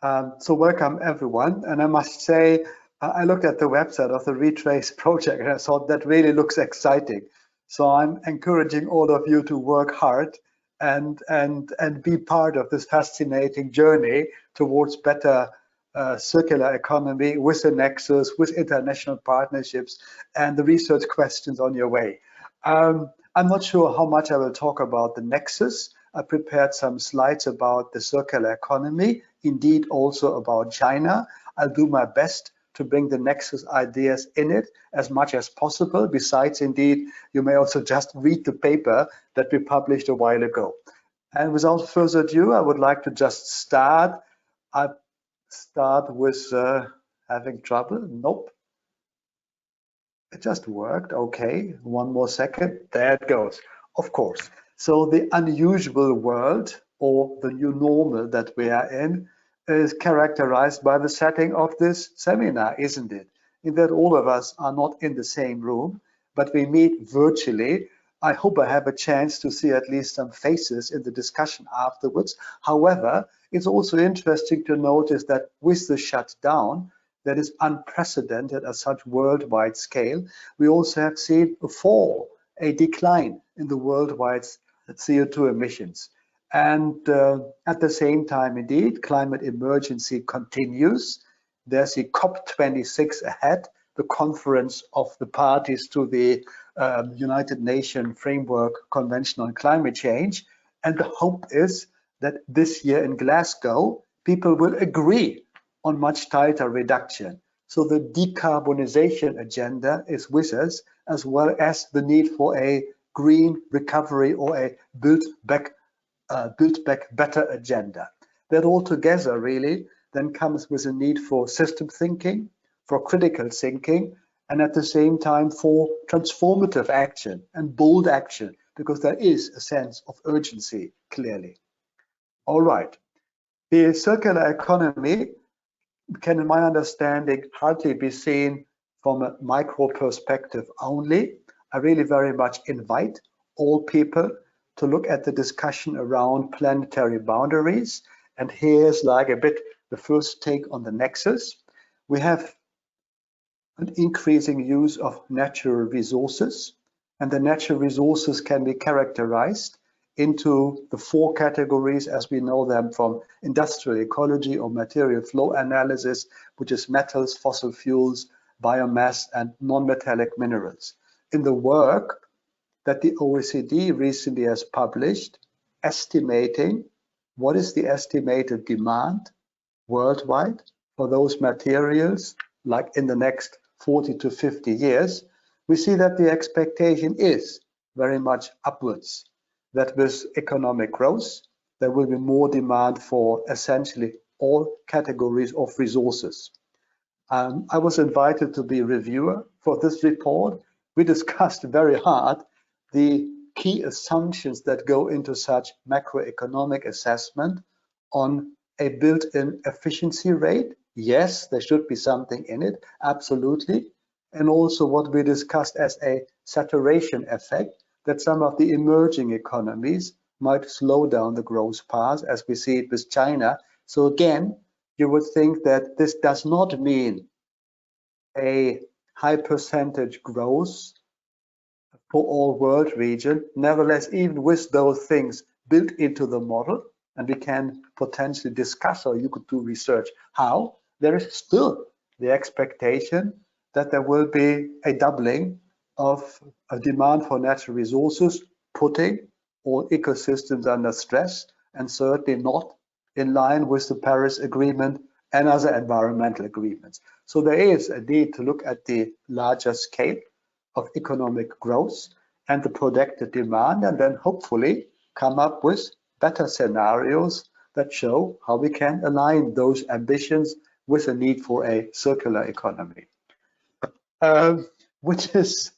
So welcome everyone, and I must say I looked at the website of the Retrace project and I thought that really looks exciting. So I'm encouraging all of you to work hard and be part of this fascinating journey towards better circular economy with the nexus, with international partnerships, and the research questions on your way. I'm not sure how much I will talk about the nexus. I prepared some slides about the circular economy, indeed also about China. I'll do my best to bring the nexus ideas in it as much as possible. Besides, indeed, you may also just read the paper that we published a while ago. And without further ado, I would like to just start. I start with having trouble. Nope. It just worked. Okay, one more second. There it goes. Of course. So the unusual world, or the new normal that we are in, is characterized by the setting of this seminar, isn't it? In that all of us are not in the same room, but we meet virtually. I hope I have a chance to see at least some faces in the discussion afterwards. However, it's also interesting to notice that with the shutdown, that is unprecedented at such worldwide scale, we also have seen a fall, a decline in the worldwide CO2 emissions. And at the same time, indeed, climate emergency continues. There's the COP26 ahead, the conference of the parties to the United Nations Framework Convention on Climate Change. And the hope is that this year in Glasgow, people will agree on much tighter reduction. So the decarbonization agenda is with us, as well as the need for a green recovery or a build back better agenda. That all together really then comes with a need for system thinking, for critical thinking, and at the same time for transformative action and bold action, because there is a sense of urgency, clearly. All right. The circular economy can, in my understanding, hardly be seen from a micro perspective only. I really very much invite all people to look at the discussion around planetary boundaries. And here's like a bit the first take on the nexus. We have an increasing use of natural resources, and the natural resources can be characterized into the four categories as we know them from industrial ecology or material flow analysis, which is metals, fossil fuels, biomass, and non-metallic minerals. In the work that the OECD recently has published, estimating what is the estimated demand worldwide for those materials, like in the next 40 to 50 years, we see that the expectation is very much upwards, that with economic growth, there will be more demand for essentially all categories of resources. I was invited to be a reviewer for this report. We discussed very hard the key assumptions that go into such macroeconomic assessment on a built-in efficiency rate. Yes, there should be something in it, absolutely. And also what we discussed as a saturation effect, that some of the emerging economies might slow down the growth path as we see it with China. So again, you would think that this does not mean a high percentage growth for all world region. Nevertheless, even with those things built into the model, and we can potentially discuss, or you could do research how, there is still the expectation that there will be a doubling of a demand for natural resources, putting all ecosystems under stress, and certainly not in line with the Paris Agreement and other environmental agreements. So there is a need to look at the larger scale of economic growth and the projected demand, and then hopefully come up with better scenarios that show how we can align those ambitions with the need for a circular economy. Which is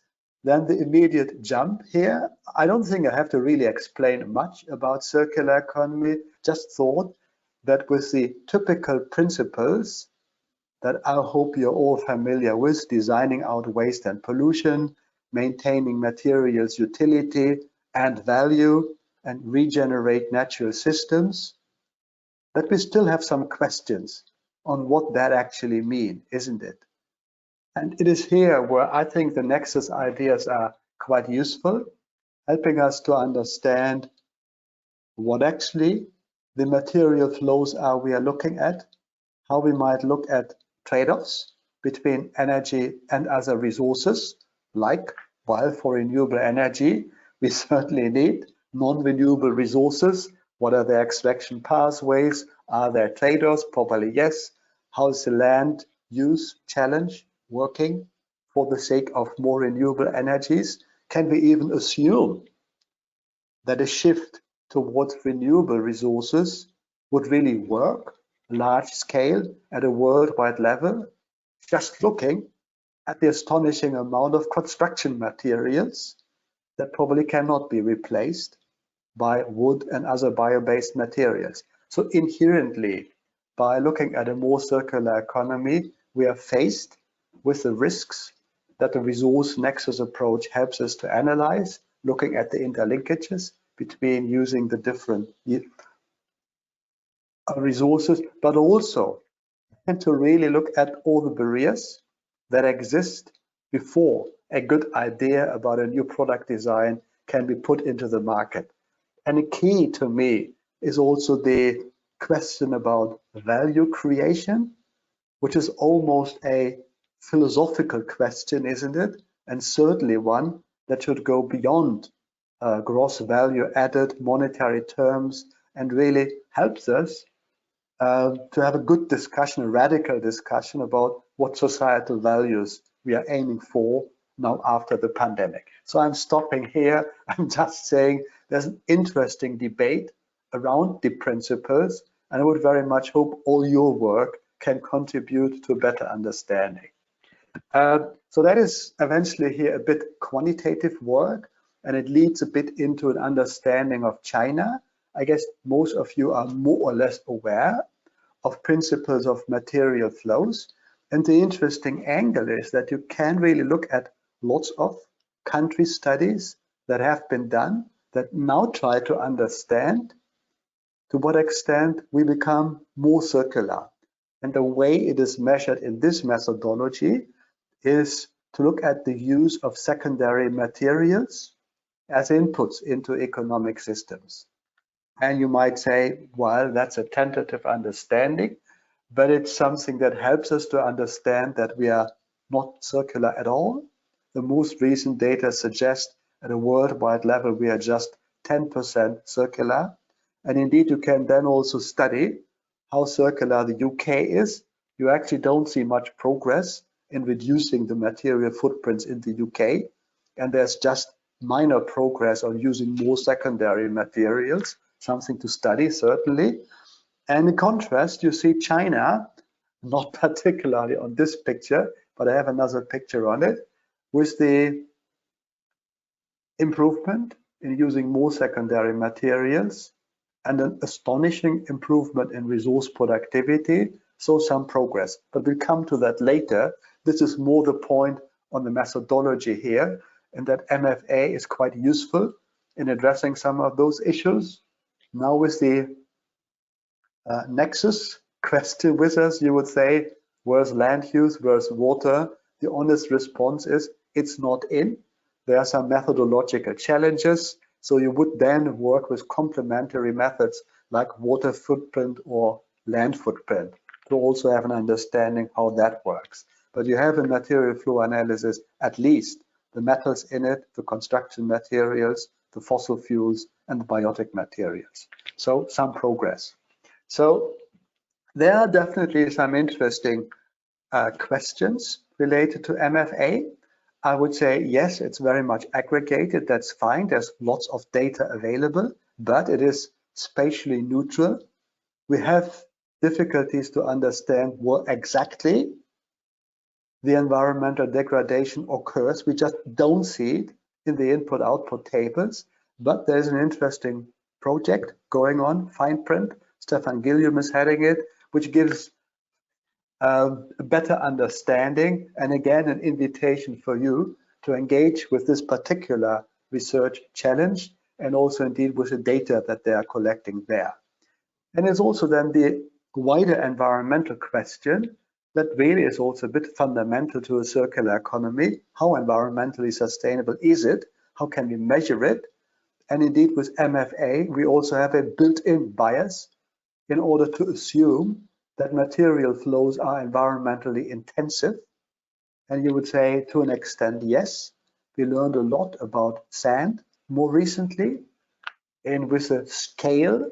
then the immediate jump here. I don't think I have to really explain much about circular economy, just thought that with the typical principles that I hope you're all familiar with, designing out waste and pollution, maintaining materials utility and value, and regenerate natural systems, that we still have some questions on what that actually means, isn't it? And it is here where I think the nexus ideas are quite useful, helping us to understand what actually the material flows are we are looking at, how we might look at trade-offs between energy and other resources, like, while for renewable energy, we certainly need non-renewable resources. What are the extraction pathways? Are there trade-offs? Probably yes. How is the land use challenge working for the sake of more renewable energies? Can we even assume that a shift towards renewable resources would really work large scale at a worldwide level? Just looking at the astonishing amount of construction materials that probably cannot be replaced by wood and other bio-based materials. So inherently, by looking at a more circular economy, we are faced with the risks that the resource nexus approach helps us to analyze, looking at the interlinkages between using the different resources, but also and to really look at all the barriers that exist before a good idea about a new product design can be put into the market. And the key to me is also the question about value creation, which is almost a philosophical question, isn't it? And certainly one that should go beyond gross value added monetary terms and really helps us to have a good discussion, a radical discussion about what societal values we are aiming for now after the pandemic. So I'm stopping here. I'm just saying there's an interesting debate around the principles, and I would very much hope all your work can contribute to a better understanding. So that is eventually here a bit quantitative work, and it leads a bit into an understanding of China. I guess most of you are more or less aware of principles of material flows. And the interesting angle is that you can really look at lots of country studies that have been done that now try to understand to what extent we become more circular. And the way it is measured in this methodology is to look at the use of secondary materials as inputs into economic systems. And you might say, well, that's a tentative understanding, but it's something that helps us to understand that we are not circular at all. The most recent data suggest at a worldwide level, we are just 10% circular. And indeed, you can then also study how circular the UK is. You actually don't see much progress in reducing the material footprints in the UK. And there's just minor progress on using more secondary materials, something to study, certainly. And in contrast, you see China, not particularly on this picture, but I have another picture on it, with the improvement in using more secondary materials and an astonishing improvement in resource productivity, so some progress. But we'll come to that later. This is more the point on the methodology here, and that MFA is quite useful in addressing some of those issues. Now with the nexus question with us, you would say, where's land use, where's water? The honest response is, it's not in. There are some methodological challenges. So you would then work with complementary methods like water footprint or land footprint to also have an understanding how that works. But you have in material flow analysis, at least the metals in it, the construction materials, the fossil fuels, and the biotic materials. So some progress. So there are definitely some interesting questions related to MFA. I would say, yes, it's very much aggregated. That's fine. There's lots of data available, but it is spatially neutral. We have difficulties to understand what exactly the environmental degradation occurs. We just don't see it in the input-output tables, but there's an interesting project going on, fine print. Stefan Gilliam is heading it, which gives a better understanding, and again, an invitation for you to engage with this particular research challenge and also indeed with the data that they are collecting there. And it's also then the wider environmental question that really is also a bit fundamental to a circular economy. How environmentally sustainable is it? How can we measure it? And indeed, with MFA, we also have a built-in bias in order to assume that material flows are environmentally intensive. And you would say, to an extent, yes. We learned a lot about sand more recently, and with the scale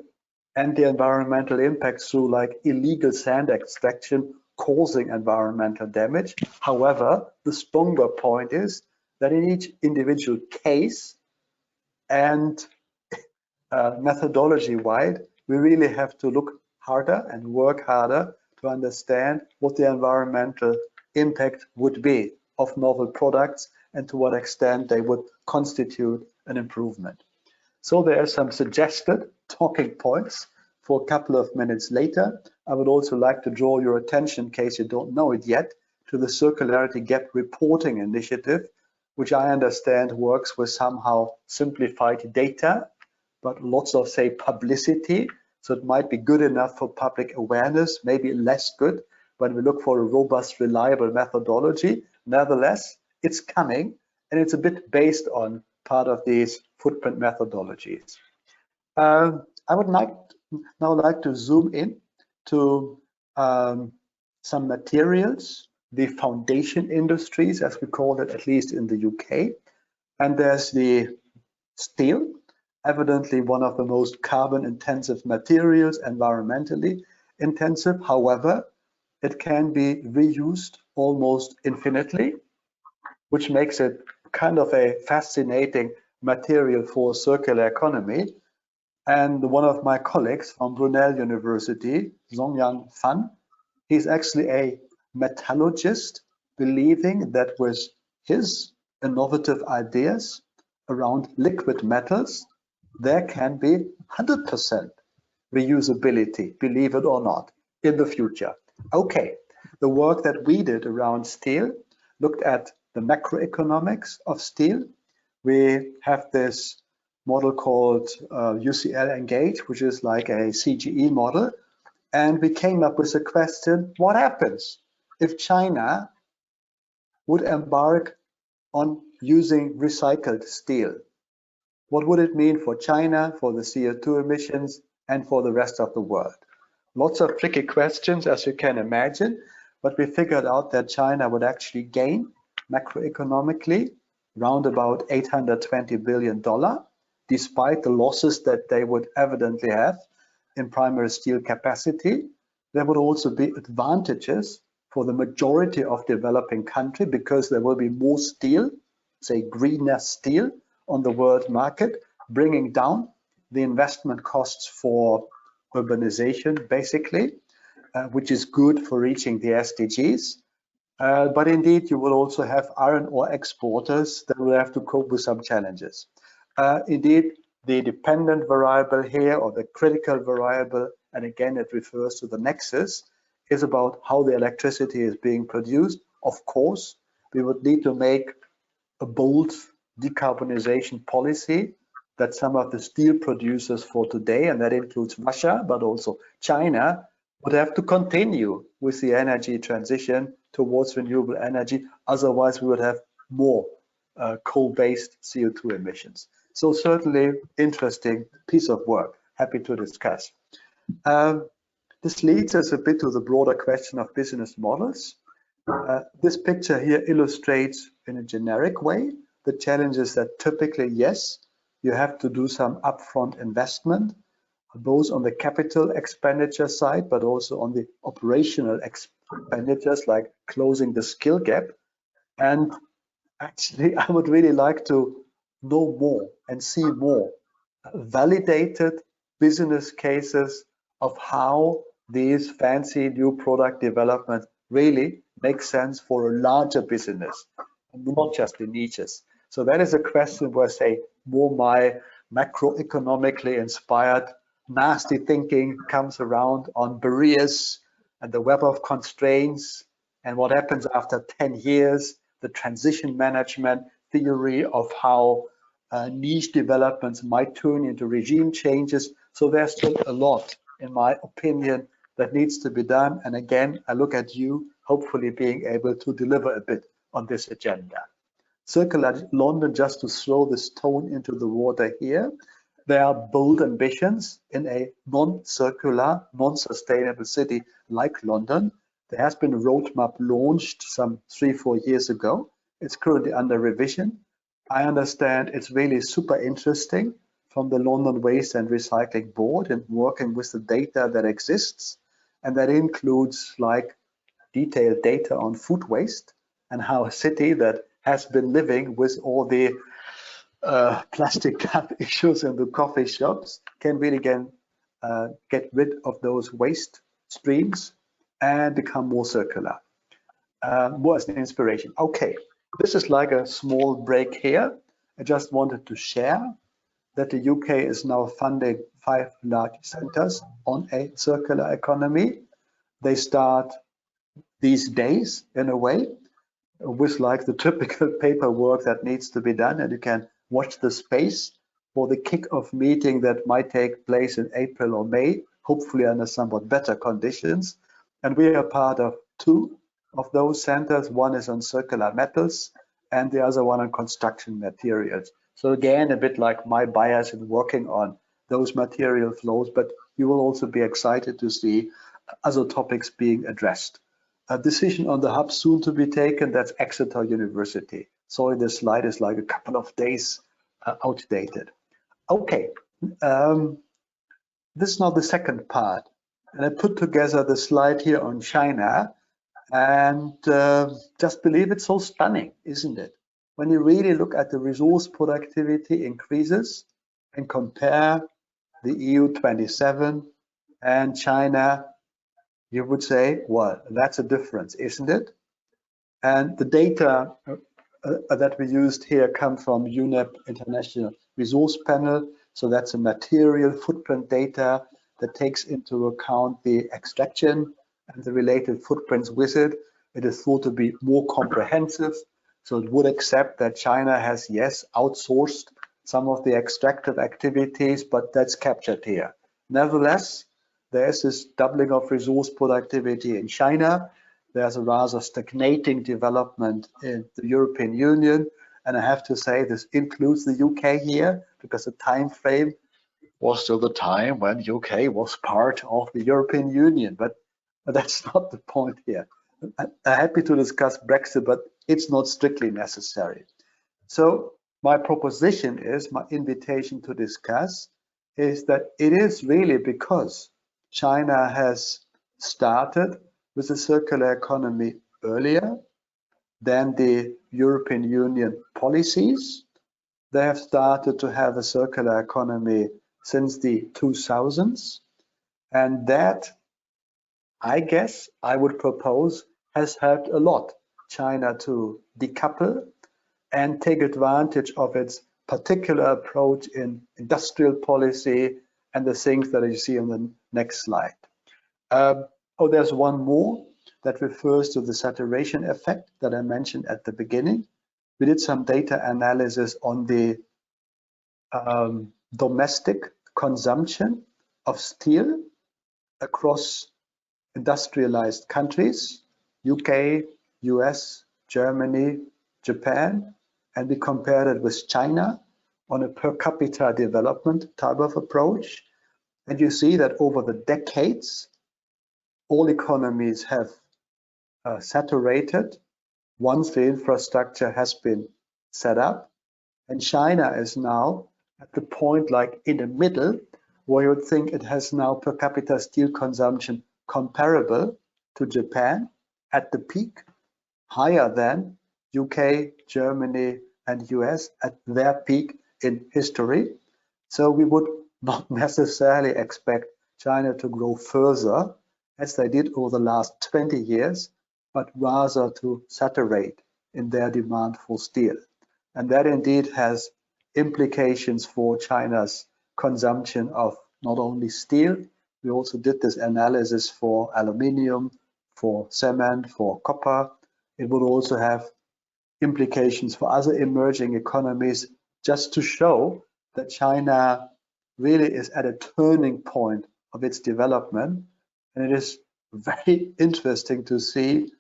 and the environmental impacts through like illegal sand extraction causing environmental damage. However, the stronger point is that in each individual case and methodology-wide, we really have to look harder and work harder to understand what the environmental impact would be of novel products and to what extent they would constitute an improvement. So there are some suggested talking points for a couple of minutes later. I would also like to draw your attention, in case you don't know it yet, to the Circularity Gap Reporting Initiative, which I understand works with somehow simplified data, but lots of, say, publicity. So it might be good enough for public awareness, maybe less good when we look for a robust, reliable methodology. Nevertheless, it's coming, and it's a bit based on part of these footprint methodologies. I would now like to zoom in to some materials, the foundation industries, as we call it, at least in the UK. And there's the steel, evidently one of the most carbon intensive materials, environmentally intensive. However, it can be reused almost infinitely, which makes it kind of a fascinating material for circular economy. And one of my colleagues from Brunel University, Zongyang Fan, he's actually a metallurgist, believing that with his innovative ideas around liquid metals, there can be 100% reusability, believe it or not, in the future. Okay, the work that we did around steel looked at the macroeconomics of steel. We have this model called UCL Engage, which is like a CGE model. And we came up with a question, what happens if China would embark on using recycled steel? What would it mean for China, for the CO2 emissions, and for the rest of the world? Lots of tricky questions, as you can imagine, but we figured out that China would actually gain macroeconomically around about $820 billion, despite the losses that they would evidently have in primary steel capacity. There would also be advantages for the majority of developing countries because there will be more steel, say greener steel, on the world market, bringing down the investment costs for urbanization, basically, which is good for reaching the SDGs. But indeed, you will also have iron ore exporters that will have to cope with some challenges. Indeed, the dependent variable here, or the critical variable, and again, it refers to the nexus, is about how the electricity is being produced. Of course, we would need to make a bold decarbonization policy that some of the steel producers for today, and that includes Russia, but also China, would have to continue with the energy transition towards renewable energy. Otherwise, we would have more coal-based CO2 emissions. So certainly interesting piece of work. Happy to discuss. This leads us a bit to the broader question of business models. This picture here illustrates in a generic way the challenges that typically, yes, you have to do some upfront investment, both on the capital expenditure side, but also on the operational expenditures like closing the skill gap. And actually, I would really like to know more and see more validated business cases of how these fancy new product developments really make sense for a larger business, not just the niches. So that is a question where, say, more my macroeconomically inspired nasty thinking comes around on barriers and the web of constraints and what happens after 10 years, the transition management theory of how niche developments might turn into regime changes. So there's still a lot in my opinion, that needs to be done. And again, I look at you, hopefully being able to deliver a bit on this agenda. Circular London, just to throw this tone into the water here, there are bold ambitions in a non-circular, non-sustainable city like London. There has been a roadmap launched some 3-4 years ago. It's currently under revision. I understand it's really super interesting from the London Waste and Recycling Board and working with the data that exists. And that includes like detailed data on food waste and how a city that has been living with all the plastic cup issues in the coffee shops can really get rid of those waste streams and become more circular. More as an inspiration. Okay, this is like a small break here. I just wanted to share that the UK is now funding 5 large centers on a circular economy. They start these days in a way with like the typical paperwork that needs to be done, and you can watch the space for the kick-off meeting that might take place in April or May, hopefully under somewhat better conditions. And we are part of 2 of those centers. One is on circular metals and the other one on construction materials. So again, a bit like my bias in working on those material flows, but you will also be excited to see other topics being addressed. A decision on the hub soon to be taken, that's Exeter University. Sorry, this slide is like a couple of days outdated. Okay, this is now the second part. And I put together the slide here on China, and just believe it's so stunning, isn't it? When you really look at the resource productivity increases and compare the EU 27 and China, you would say, well, that's a difference, isn't it? And the data that we used here come from UNEP International Resource Panel. So that's a material footprint data that takes into account the extraction and the related footprints with it. It is thought to be more comprehensive. So it would accept that China has, yes, outsourced some of the extractive activities, but that's captured here. Nevertheless, there's this doubling of resource productivity in China. There's a rather stagnating development in the European Union. And I have to say this includes the UK here, because the time frame was still the time when UK was part of the European Union. But that's not the point here. I'm happy to discuss Brexit, but it's not strictly necessary. So my proposition is, my invitation to discuss is that it is really because China has started with the circular economy earlier than the European Union policies. They have started to have a circular economy since the 2000s, and that, I guess, I would propose, has helped a lot China to decouple and take advantage of its particular approach in industrial policy and the things that you see on the next slide. Oh, there's one more that refers to the saturation effect that I mentioned at the beginning. We did some data analysis on the domestic consumption of steel across industrialized countries, UK, US, Germany, Japan, and we compared it with China on a per capita development type of approach. And you see that over the decades, all economies have saturated once the infrastructure has been set up. And China is now at the point like in the middle, where you would think it has now per capita steel consumption comparable to Japan at the peak, higher than UK, Germany, and US at their peak in history. So we would not necessarily expect China to grow further as they did over the last 20 years, but rather to saturate in their demand for steel. And that indeed has implications for China's consumption of not only steel, we also did this analysis for aluminium, for cement, for copper. It would also have implications for other emerging economies, just to show that China really is at a turning point of its development. And it is very interesting to see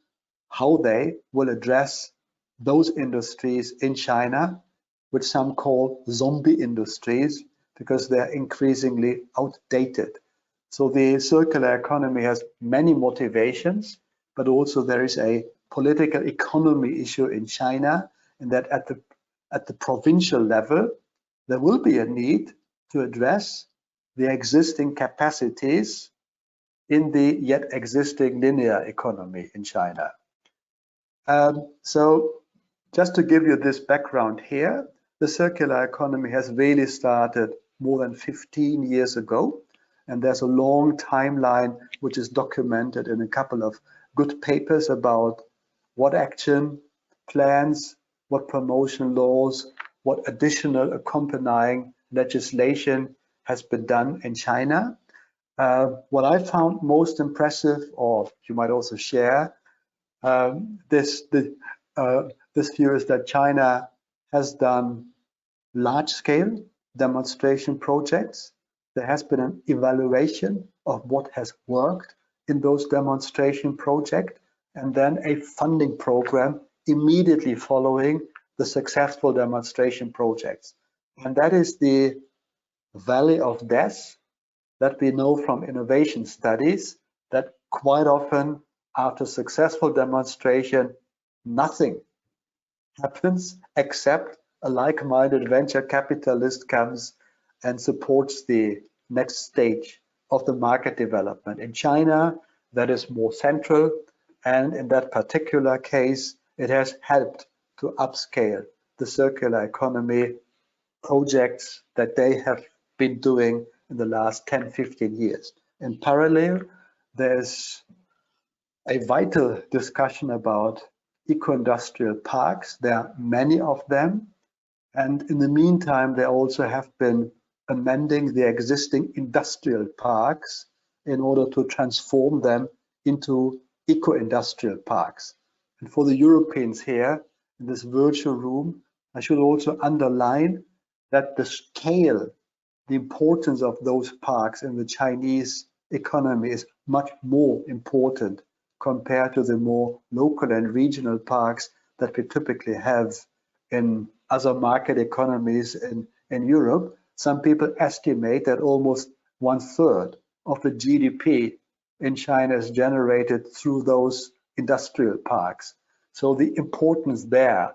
how they will address those industries in China, which some call zombie industries, because they're increasingly outdated. So the circular economy has many motivations, but also there is a political economy issue in China, and that at the provincial level, there will be a need to address the existing capacities in the yet existing linear economy in China. So just to give you this background here, the circular economy has really started more than 15 years ago, and there's a long timeline which is documented in a couple of good papers about what action plans, what promotion laws, what additional accompanying legislation has been done in China. What I found most impressive, or you might also share, this view is that China has done large-scale demonstration projects. There has been an evaluation of what has worked in those demonstration projects, and then a funding program immediately following the successful demonstration projects. And that is the valley of death that we know from innovation studies, that quite often after successful demonstration, nothing happens except a like-minded venture capitalist comes and supports the next stage of the market development. In China, that is more central, and in that particular case, it has helped to upscale the circular economy projects that they have been doing in the last 10, 15 years. In parallel, there's a vital discussion about eco-industrial parks. There are many of them. And in the meantime, they also have been amending the existing industrial parks in order to transform them into eco-industrial parks. And for the Europeans here in this virtual room, I should also underline that the scale, the importance of those parks in the Chinese economy is much more important compared to the more local and regional parks that we typically have in other market economies in Europe. Some people estimate that almost 1/3 of the GDP in China is generated through those industrial parks. So the importance there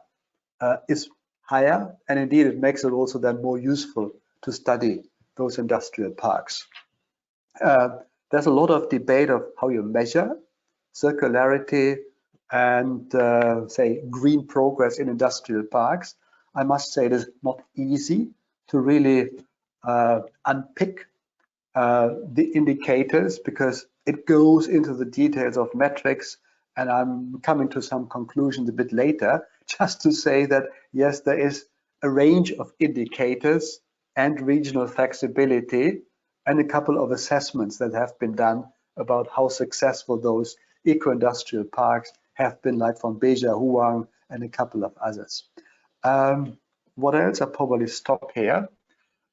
is higher, and indeed it makes it also then more useful to study those industrial parks. There's a lot of debate of how you measure circularity and say green progress in industrial parks. I must say it is not easy to really unpick the indicators, because it goes into the details of metrics, and I'm coming to some conclusions a bit later, just to say that yes, there is a range of indicators and regional flexibility, and a couple of assessments that have been done about how successful those eco-industrial parks have been, like from Beja, Huang, and a couple of others. What else? I'll probably stop here.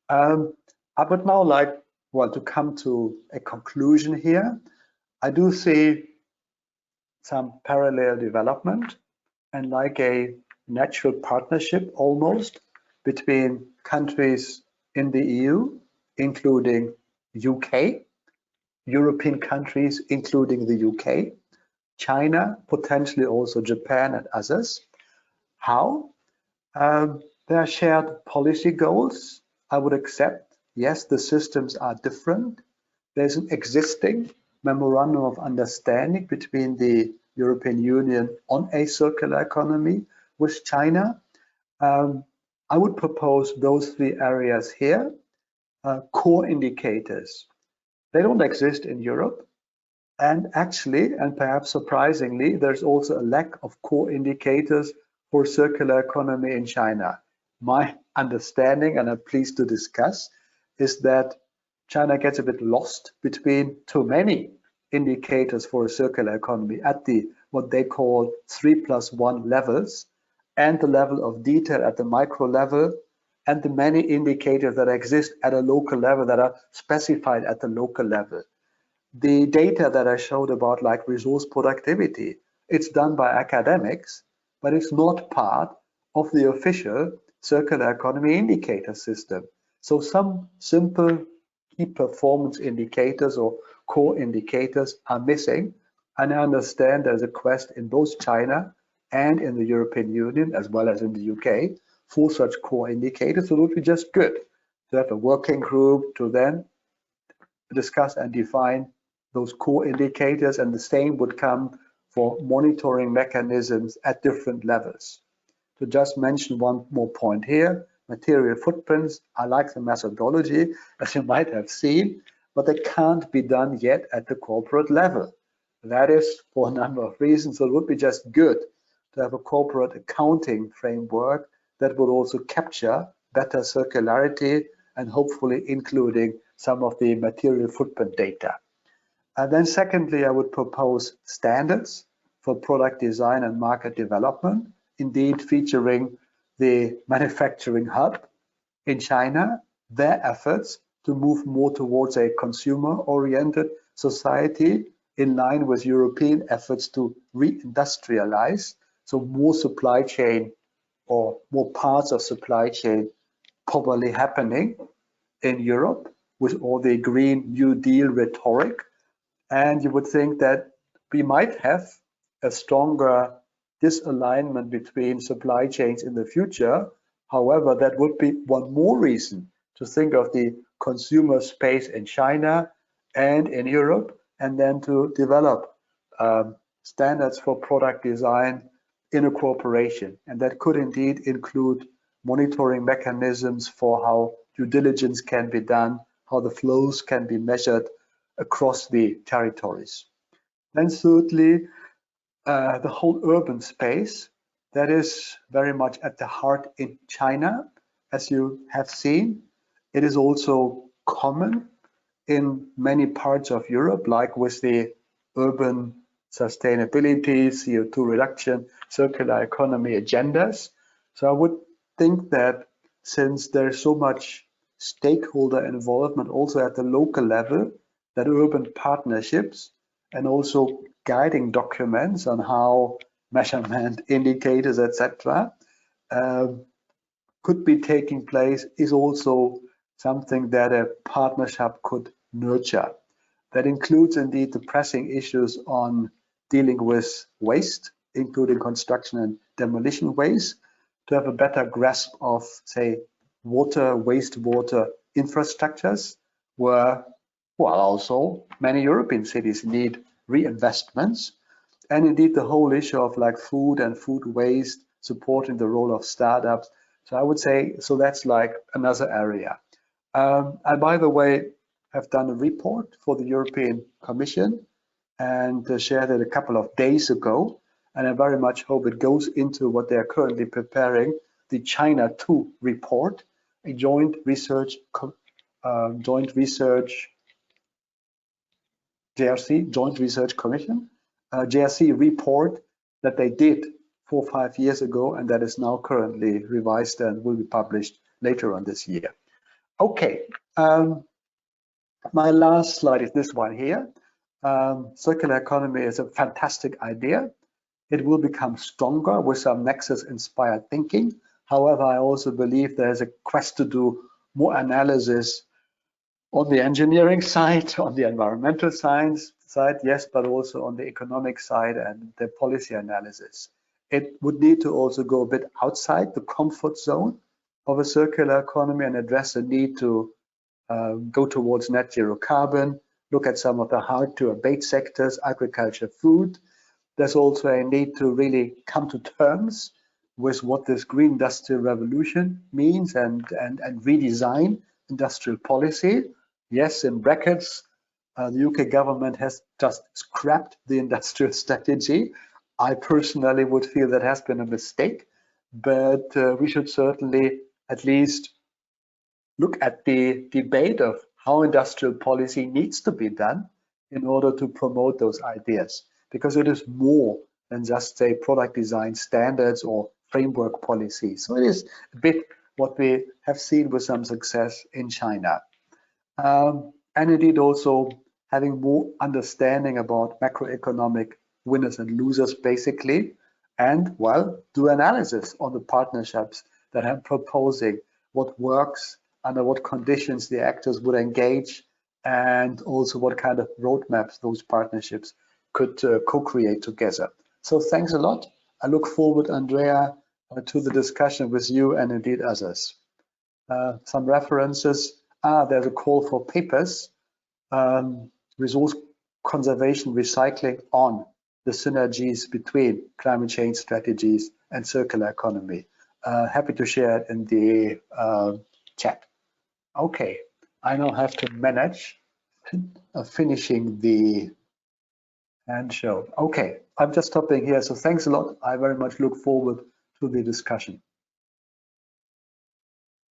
I would now like, well, to come to a conclusion here. I do see some parallel development and like a natural partnership almost between countries in the EU, including UK, European countries, including the UK, China, potentially also Japan and others. How? There are shared policy goals. I would accept, yes, the systems are different. There's an existing memorandum of understanding between the European Union on a circular economy with China. I would propose those three areas here. Core indicators. They don't exist in Europe. And actually, and perhaps surprisingly, there's also a lack of core indicators for circular economy in China. My understanding, and I'm pleased to discuss, is that China gets a bit lost between too many indicators for a circular economy at the what they call 3+1 levels, and the level of detail at the micro level, and the many indicators that exist at a local level that are specified at the local level. The data that I showed about like resource productivity, it's done by academics, but it's not part of the official circular economy indicator system. So some simple key performance indicators or core indicators are missing. And I understand there's a quest in both China and in the European Union, as well as in the UK, for such core indicators. So it would be just good to have a working group to then discuss and define those core indicators, and the same would come for monitoring mechanisms at different levels. To just mention one more point here, material footprints, I like the methodology, as you might have seen, but they can't be done yet at the corporate level. That is for a number of reasons. So it would be just good to have a corporate accounting framework that would also capture better circularity and hopefully including some of the material footprint data. And then secondly, I would propose standards for product design and market development, indeed featuring the manufacturing hub in China, their efforts to move more towards a consumer-oriented society in line with European efforts to reindustrialize, so more supply chain or more parts of supply chain probably happening in Europe with all the Green New Deal rhetoric. And you would think that we might have a stronger disalignment between supply chains in the future. However, that would be one more reason to think of the consumer space in China and in Europe, and then to develop standards for product design in a cooperation. And that could indeed include monitoring mechanisms for how due diligence can be done, how the flows can be measured across the territories. Then thirdly, the whole urban space that is very much at the heart in China, as you have seen. It is also common in many parts of Europe, like with the urban sustainability, CO2 reduction, circular economy agendas. So I would think that since there's so much stakeholder involvement also at the local level, that urban partnerships and also guiding documents on how measurement indicators, etc., could be taking place is also something that a partnership could nurture. That includes indeed the pressing issues on dealing with waste, including construction and demolition waste, to have a better grasp of, say, water, wastewater infrastructures, where, well, also many European cities need reinvestments, and indeed the whole issue of like food and food waste, supporting the role of startups. So I would say, so that's like another area. I, by the way, have done a report for the European Commission and shared it a couple of days ago. And I very much hope it goes into what they are currently preparing, the China 2 report, a joint research JRC, Joint Research Commission, JRC report that they did 4 or 5 years ago, and that is now currently revised and will be published later on this year. Okay, my last slide is this one here. Circular economy is a fantastic idea. It will become stronger with some nexus-inspired thinking. However, I also believe there's a quest to do more analysis on the engineering side, on the environmental science side, yes, but also on the economic side and the policy analysis. It would need to also go a bit outside the comfort zone of a circular economy and address the need to go towards net zero carbon, look at some of the hard to abate sectors, agriculture, food. There's also a need to really come to terms with what this green industrial revolution means and redesign industrial policy. Yes, in brackets, the UK government has just scrapped the industrial strategy. I personally would feel that has been a mistake, but we should certainly at least look at the debate of how industrial policy needs to be done in order to promote those ideas, because it is more than just say product design standards or framework policy. So it is a bit what we have seen with some success in China. And indeed also having more understanding about macroeconomic winners and losers basically, and well, do analysis on the partnerships that I'm proposing, what works, under what conditions the actors would engage, and also what kind of roadmaps those partnerships could co-create together. So thanks a lot. I look forward, Andrea, to the discussion with you and indeed others. Some references. There's a call for papers, resource conservation, recycling on the synergies between climate change strategies and circular economy. Happy to share it in the chat. Okay, I now have to manage finishing the hand show. Okay, I'm just stopping here. So thanks a lot. I very much look forward to the discussion.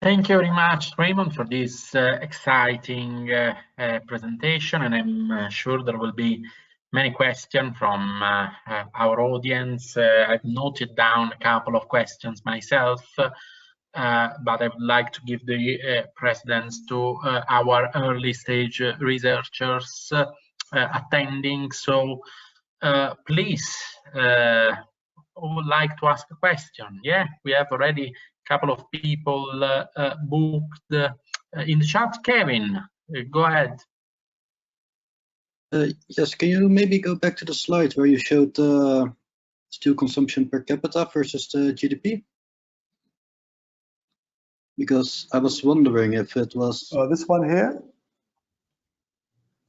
Thank you very much, Raymond, for this exciting presentation, and I'm sure there will be many questions from our audience. I've noted down a couple of questions myself, but I would like to give the precedence to our early stage researchers attending. So please, who would like to ask a question? Yeah, we have already couple of people booked in the chat. Kevin, go ahead. Yes, can you maybe go back to the slide where you showed steel consumption per capita versus the GDP? Because I was wondering if it was... this one here?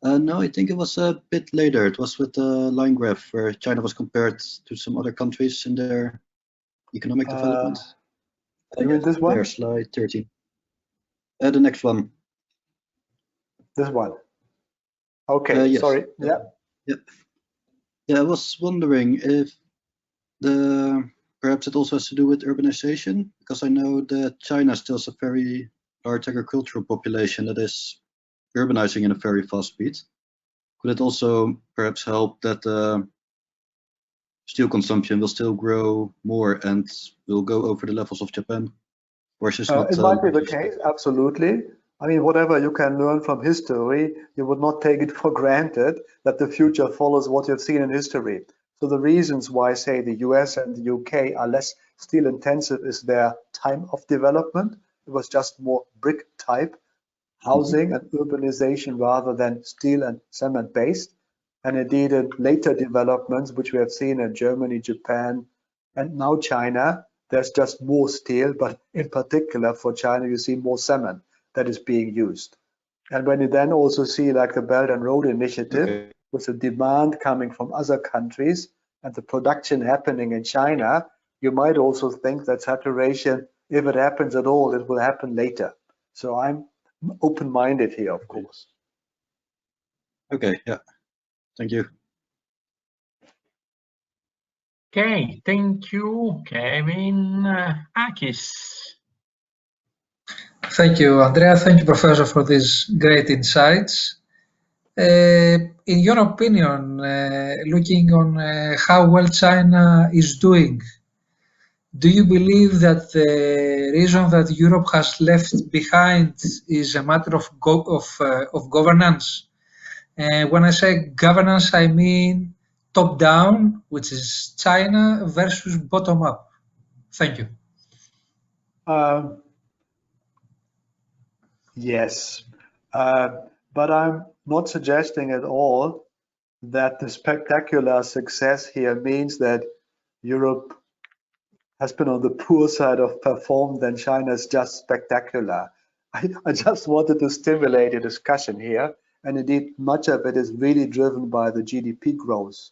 No, I think it was a bit later. It was with the line graph where China was compared to some other countries in their economic development. You mean this one? There, slide 13. The next one. This one. Okay, yes. Sorry. Yeah. Yeah, I was wondering if perhaps it also has to do with urbanization, because I know that China still has a very large agricultural population that is urbanizing in a very fast speed. Could it also perhaps help that steel consumption will still grow more and will go over the levels of Japan? Or is this not, it might be the case, absolutely. I mean, whatever you can learn from history, you would not take it for granted that the future follows what you've seen in history. So the reasons why, say, the US and the UK are less steel intensive is their time of development. It was just more brick type housing and urbanization rather than steel and cement based. And indeed, in later developments, which we have seen in Germany, Japan, and now China, there's just more steel, but in particular for China, you see more cement that is being used. And when you then also see like the Belt and Road Initiative, with the demand coming from other countries and the production happening in China, you might also think that saturation, if it happens at all, it will happen later. So I'm open-minded here, of course. Okay, yeah. Thank you. Okay, thank you, Kevin. Akis. Thank you, Andrea. Thank you, Professor, for these great insights. In your opinion, looking on how well China is doing, do you believe that the reason that Europe has left behind is a matter of governance? When I say governance, I mean top-down, which is China, versus bottom-up. Thank you. Yes, but I'm not suggesting at all that the spectacular success here means that Europe has been on the poor side of perform, then China is just spectacular. I just wanted to stimulate a discussion here, and indeed much of it is really driven by the GDP growth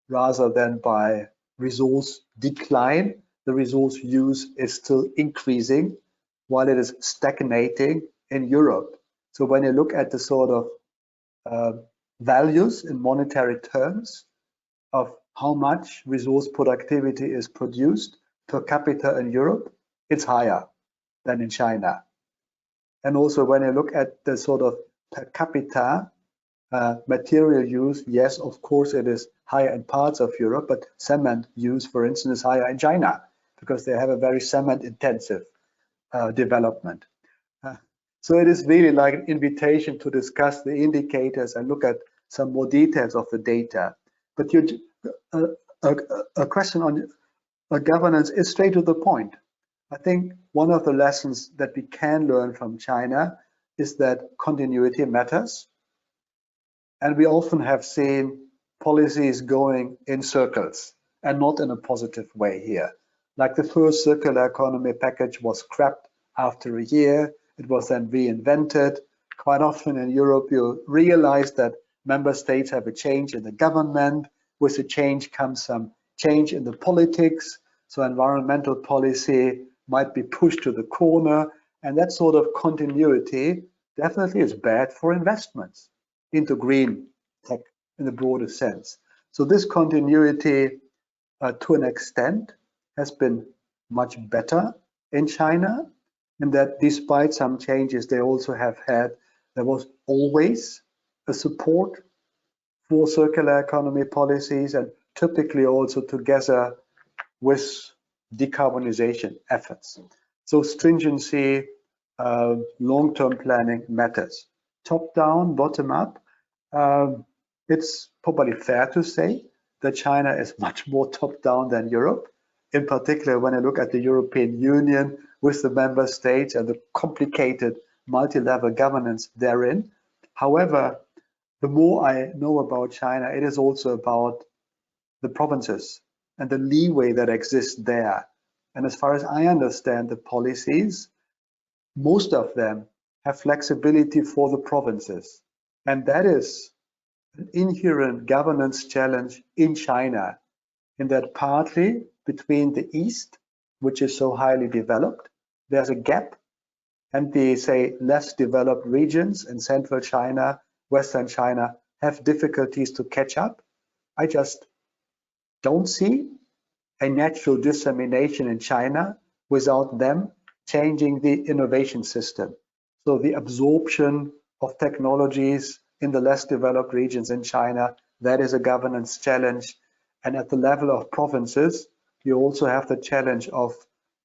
rather than by resource decline. The resource use is still increasing while it is stagnating in Europe. So when you look at the sort of values in monetary terms of how much resource productivity is produced per capita in Europe, it's higher than in China. And also when you look at the sort of per capita material use, yes, of course it is higher in parts of Europe, but cement use, for instance, is higher in China because they have a very cement intensive development. So it is really like an invitation to discuss the indicators and look at some more details of the data. But a question on governance is straight to the point. I think one of the lessons that we can learn from China is that continuity matters. And we often have seen policies going in circles and not in a positive way here. Like the first circular economy package was scrapped after a year. It was then reinvented. Quite often in Europe, you realize that member states have a change in the government. With the change comes some change in the politics. So environmental policy might be pushed to the corner. And that sort of continuity definitely is bad for investments into green tech in the broader sense. So this continuity to an extent has been much better in China, in that despite some changes they also have had, there was always a support for circular economy policies, and typically also together with decarbonization efforts. So stringency, long-term planning matters. Top down, bottom up, it's probably fair to say that China is much more top down than Europe, in particular when I look at the European Union with the member states and the complicated multi-level governance therein. However, the more I know about China, it is also about the provinces and the leeway that exists there. And as far as I understand the policies, most of them have flexibility for the provinces. And that is an inherent governance challenge in China, in that partly between the East, which is so highly developed, there's a gap, and the, say, less developed regions in central China, Western China, have difficulties to catch up. I just don't see a natural dissemination in China without them changing the innovation system. So the absorption of technologies in the less developed regions in China, that is a governance challenge. And at the level of provinces, you also have the challenge of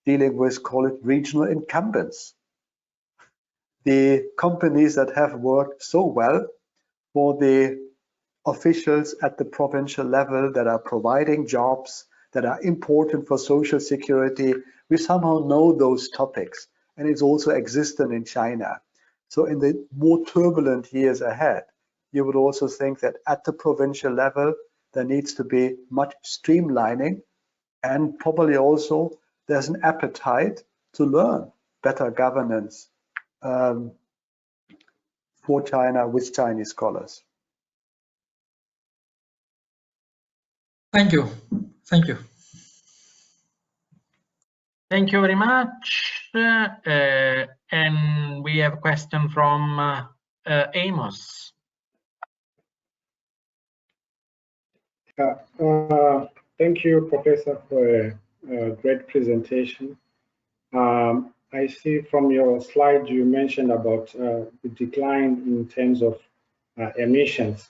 dealing with, call it, regional incumbents. The companies that have worked so well for the officials at the provincial level that are providing jobs, that are important for social security, we somehow know those topics, and it's also existent in China. So in the more turbulent years ahead, you would also think that at the provincial level, there needs to be much streamlining, and probably also there's an appetite to learn better governance for China with Chinese scholars. Thank you. Thank you. Thank you very much. And we have a question from Amos. Thank you, Professor, for a great presentation. I see from your slide you mentioned about the decline in terms of emissions,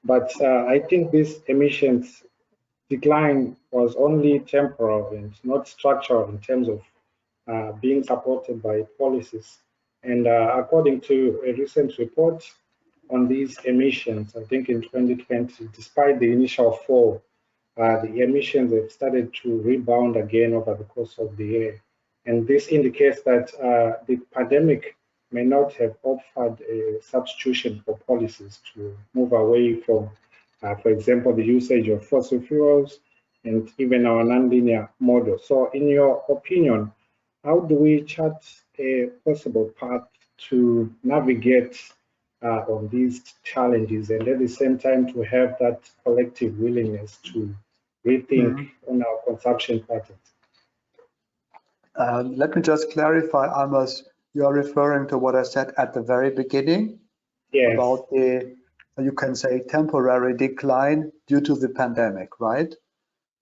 but I think this emissions decline was only temporal and not structural in terms of being supported by policies. And according to a recent report on these emissions, I think in 2020, despite the initial fall, the emissions have started to rebound again over the course of the year. And this indicates that the pandemic may not have offered a substitution for policies to move away from, for example, the usage of fossil fuels and even our nonlinear model. So in your opinion, how do we chart a possible path to navigate on these challenges and at the same time to have that collective willingness to rethink on our consumption patterns? Let me just clarify, Amos, you are referring to what I said at the very beginning about the, you can say, temporary decline due to the pandemic, right?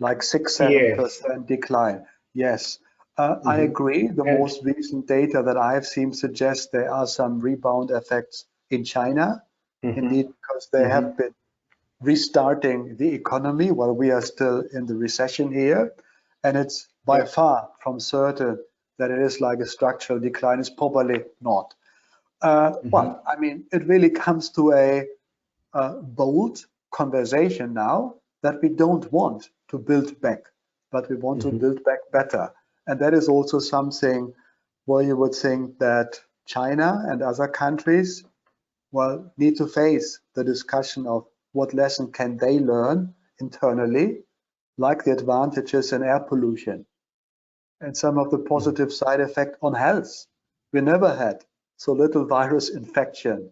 Like 6-7% decline. Yes, I agree. The most recent data that I have seen suggests there are some rebound effects in China, indeed, because they have been restarting the economy while we are still in the recession here. And it's by far from certain that it is like a structural decline is probably not. Well, I mean, it really comes to a bold conversation now that we don't want to build back, but we want to build back better. And that is also something where you would think that China and other countries, well, need to face the discussion of what lesson can they learn internally, like the advantages in air pollution and some of the positive side effect on health. We never had so little virus infection,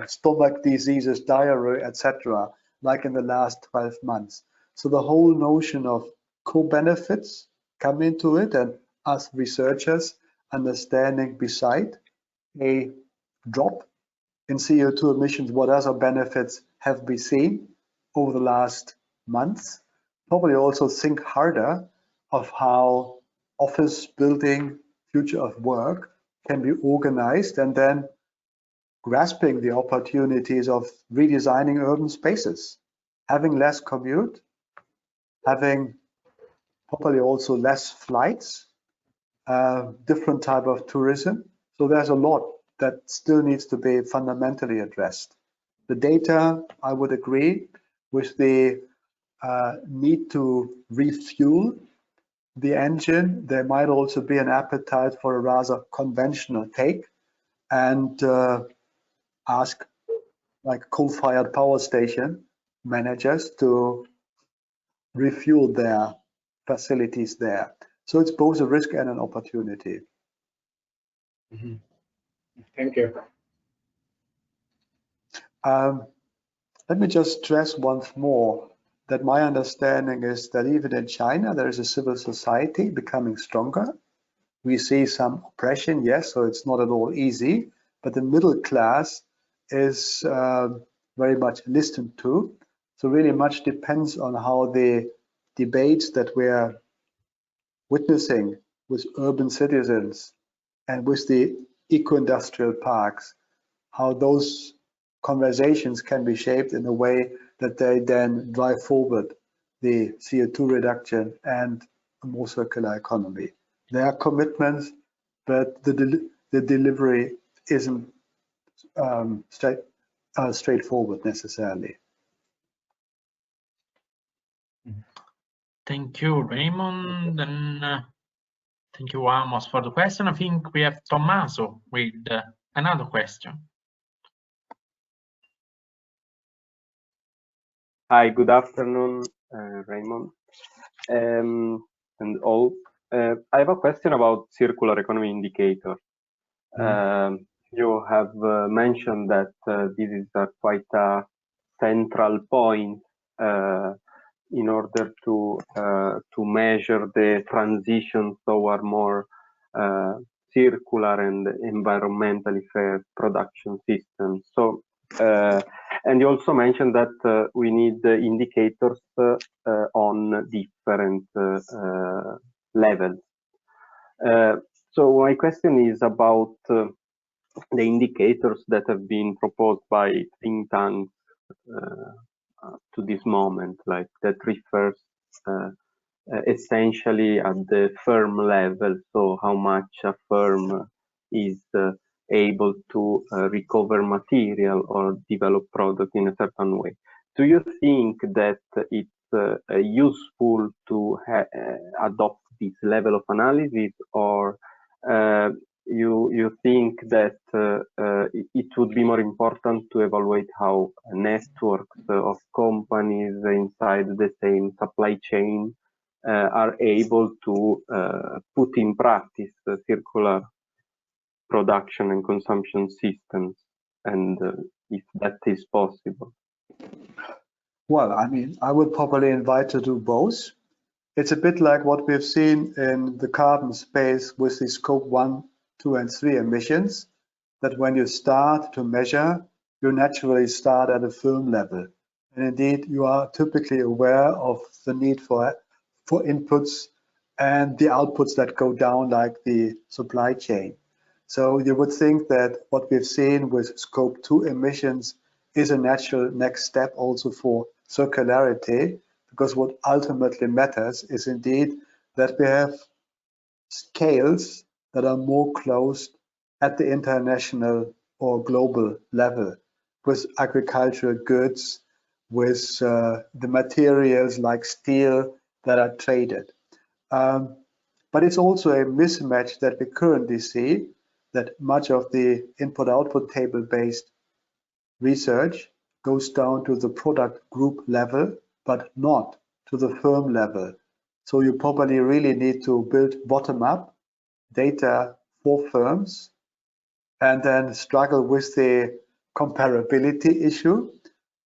stomach diseases, diarrhea, etc., like in the last 12 months. So the whole notion of co-benefits come into it, and us researchers understanding beside a drop in CO2 emissions, what other benefits have been seen over the last months. Probably also think harder of how office building, future of work can be organized, and then grasping the opportunities of redesigning urban spaces, having less commute, having probably also less flights, different type of tourism. So there's a lot that still needs to be fundamentally addressed. The data, I would agree with the need to refuel the engine. There might also be an appetite for a rather conventional take, and ask like coal-fired power station managers to refuel their facilities there. So it's both a risk and an opportunity. Thank you. Let me just stress once more that my understanding is that even in China, there is a civil society becoming stronger. We see some oppression, yes, so it's not at all easy, but the middle class is very much listened to. So really much depends on how the debates that we're witnessing with urban citizens and with the eco-industrial parks, how those conversations can be shaped in a way that they then drive forward the CO2 reduction and a more circular economy. There are commitments, but the delivery isn't straightforward necessarily. Thank you, Raymond. And thank you, Amos, for the question. I think we have Tommaso with another question. Hi, good afternoon, Raymond, and all. I have a question about circular economy indicator. You have mentioned that this is quite a central point in order to measure the transition toward more circular and environmentally fair production systems. So, and you also mentioned that we need indicators on different levels. So my question is about the indicators that have been proposed by think tanks to this moment, like that refers essentially at the firm level, so how much a firm is able to recover material or develop product in a certain way. Do you think that it's useful to adopt this level of analysis, or you think that it would be more important to evaluate how networks of companies inside the same supply chain are able to put in practice circular production and consumption systems, and if that is possible? Well, I mean, I would probably invite to do both. It's a bit like what we've seen in the carbon space with the scope 1, 2, and 3 emissions, that when you start to measure, you naturally start at a firm level. And indeed, you are typically aware of the need for inputs and the outputs that go down, like the supply chain. So you would think that what we've seen with scope 2 emissions is a natural next step also for circularity, because what ultimately matters is indeed that we have scales that are more closed at the international or global level with agricultural goods, with the materials like steel that are traded. But it's also a mismatch that we currently see, that much of the input-output table-based research goes down to the product group level, but not to the firm level. So you probably really need to build bottom-up data for firms and then struggle with the comparability issue.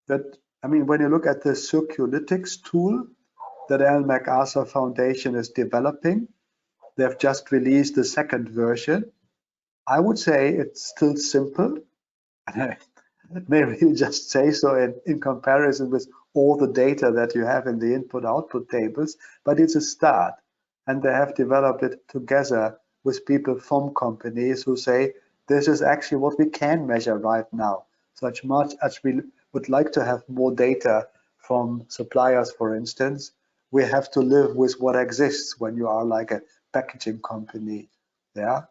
That, I mean, when you look at the Circulytics tool that Ellen MacArthur Foundation is developing, they've just released the second version. I would say it's still simple. And I may really just say so in comparison with all the data that you have in the input-output tables, but it's a start. And they have developed it together with people from companies who say, this is actually what we can measure right now. So as much as we would like to have more data from suppliers, for instance, we have to live with what exists when you are like a packaging company. Yeah.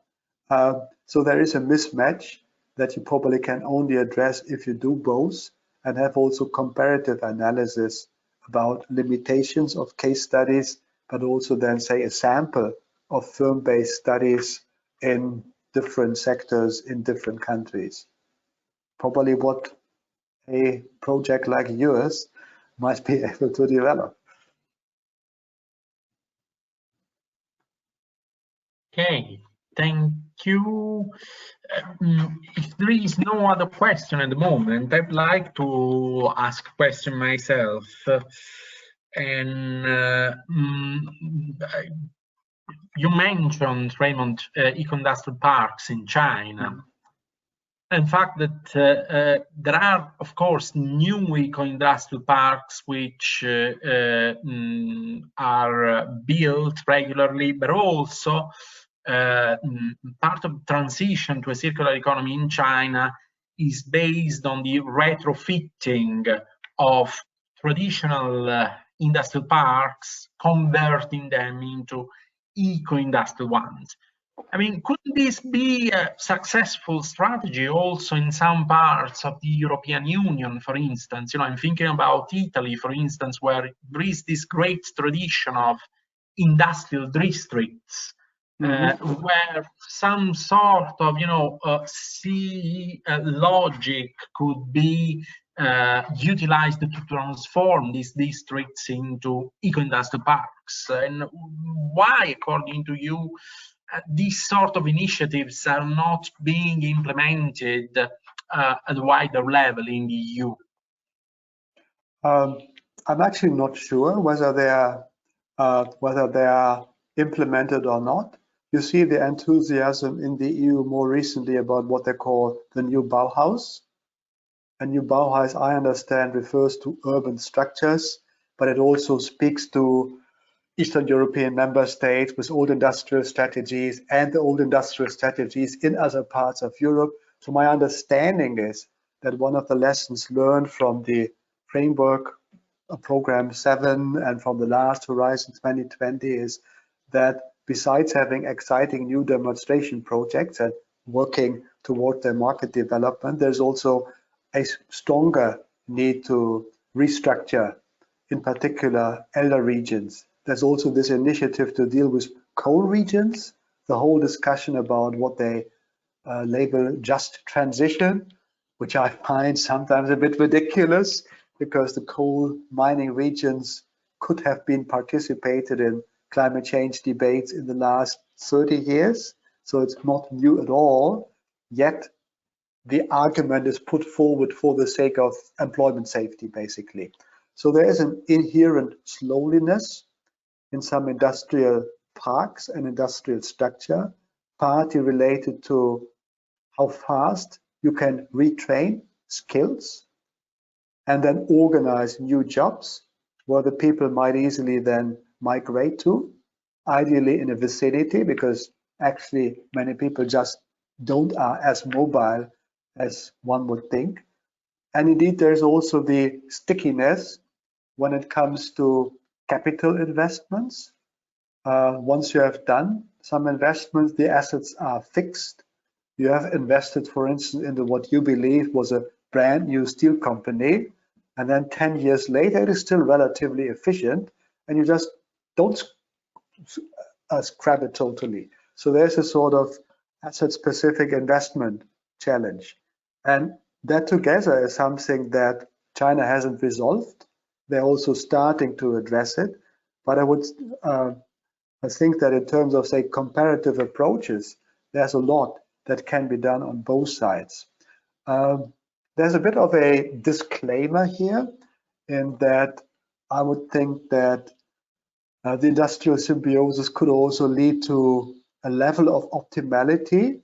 So there is a mismatch that you probably can only address if you do both and have also comparative analysis about limitations of case studies, but also then say a sample of firm-based studies in different sectors in different countries. Probably what a project like yours might be able to develop. Okay, thank you. If there is no other question at the moment, I'd like to ask a question myself. You mentioned, Raymond, eco-industrial parks in China. In fact, that there are, of course, new eco-industrial parks which are built regularly, but also part of transition to a circular economy in China is based on the retrofitting of traditional industrial parks, converting them into eco-industrial ones. I mean, could this be a successful strategy also in some parts of the European Union, for instance? You know, I'm thinking about Italy, for instance, where there is this great tradition of industrial districts, where some sort of, you know, logic could be utilized to transform these districts into eco-industrial parks. And why, according to you, these sort of initiatives are not being implemented at a wider level in the EU? I'm actually not sure whether they are implemented or not. You see the enthusiasm in the EU more recently about what they call the new Bauhaus. A new Bauhaus, I understand, refers to urban structures, but it also speaks to Eastern European member states with old industrial strategies and the old industrial strategies in other parts of Europe. So my understanding is that one of the lessons learned from the framework program 7 and from the last Horizon 2020 is that besides having exciting new demonstration projects and working toward their market development, there's also a stronger need to restructure, in particular, elder regions. There's also this initiative to deal with coal regions, the whole discussion about what they label just transition, which I find sometimes a bit ridiculous because the coal mining regions could have been participated in climate change debates in the last 30 years. So it's not new at all, yet the argument is put forward for the sake of employment safety, basically. So there is an inherent slowness in some industrial parks and industrial structure, partly related to how fast you can retrain skills and then organize new jobs where the people might easily then migrate to, ideally in a vicinity, because actually many people just are as mobile as one would think. And indeed, there's also the stickiness when it comes to capital investments. Once you have done some investments, the assets are fixed. You have invested, for instance, into what you believe was a brand new steel company, and then 10 years later, it is still relatively efficient, and you just don't scrap it totally. So there's a sort of asset-specific investment challenge. And that together is something that China hasn't resolved. They're also starting to address it. But I think that in terms of, say, comparative approaches, there's a lot that can be done on both sides. There's a bit of a disclaimer here in that I would think that the industrial symbiosis could also lead to a level of optimality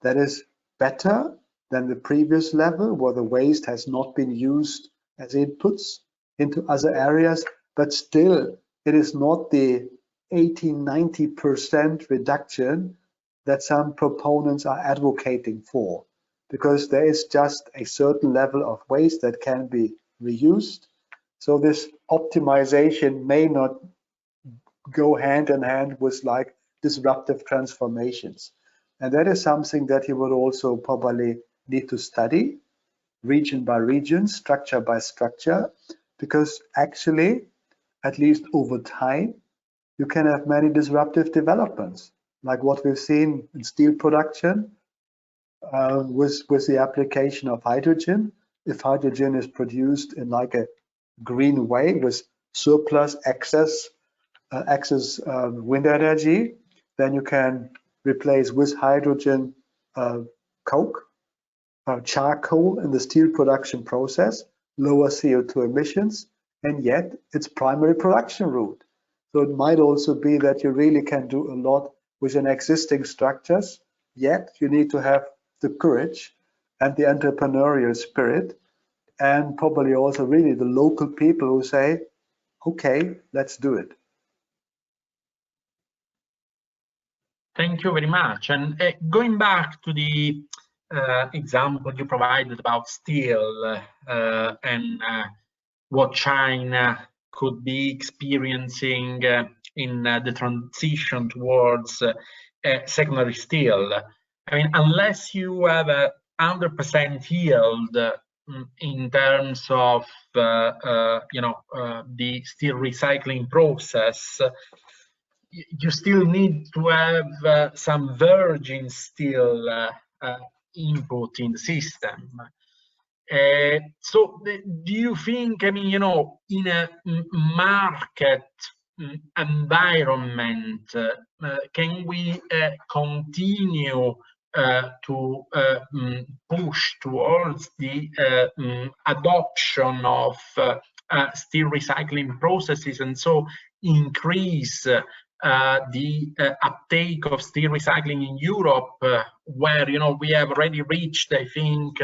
that is better than the previous level, where the waste has not been used as inputs into other areas, but still it is not the 80–90% reduction that some proponents are advocating for, because there is just a certain level of waste that can be reused. So this optimization may not go hand in hand with like disruptive transformations. And that is something that you would also probably need to study region by region, structure by structure, because actually, at least over time, you can have many disruptive developments, like what we've seen in steel production with the application of hydrogen. If hydrogen is produced in like a green way with surplus excess wind energy, then you can replace with hydrogen coke, charcoal in the steel production process, lower CO2 emissions, and yet it's primary production route. So it might also be that you really can do a lot within existing structures, yet you need to have the courage and the entrepreneurial spirit, and probably also really the local people who say, okay, let's do it. Thank you very much. And going back to the example you provided about steel and what China could be experiencing in the transition towards secondary steel. I mean, unless you have 100% yield in terms of the steel recycling process, you still need to have some virgin steel input in the system. So do you think, I mean, in a market environment, can we continue to push towards the adoption of steel recycling processes, and so increase the uptake of steel recycling in Europe, where we have already reached, I think,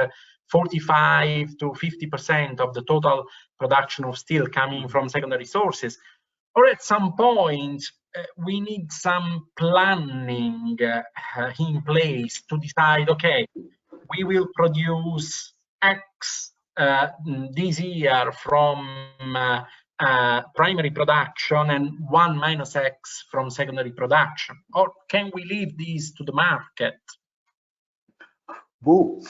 45 to 50% of the total production of steel coming from secondary sources? Or at some point, we need some planning in place to decide, okay, we will produce X this year from primary production and 1 minus X from secondary production? Or can we leave these to the market? Whoa.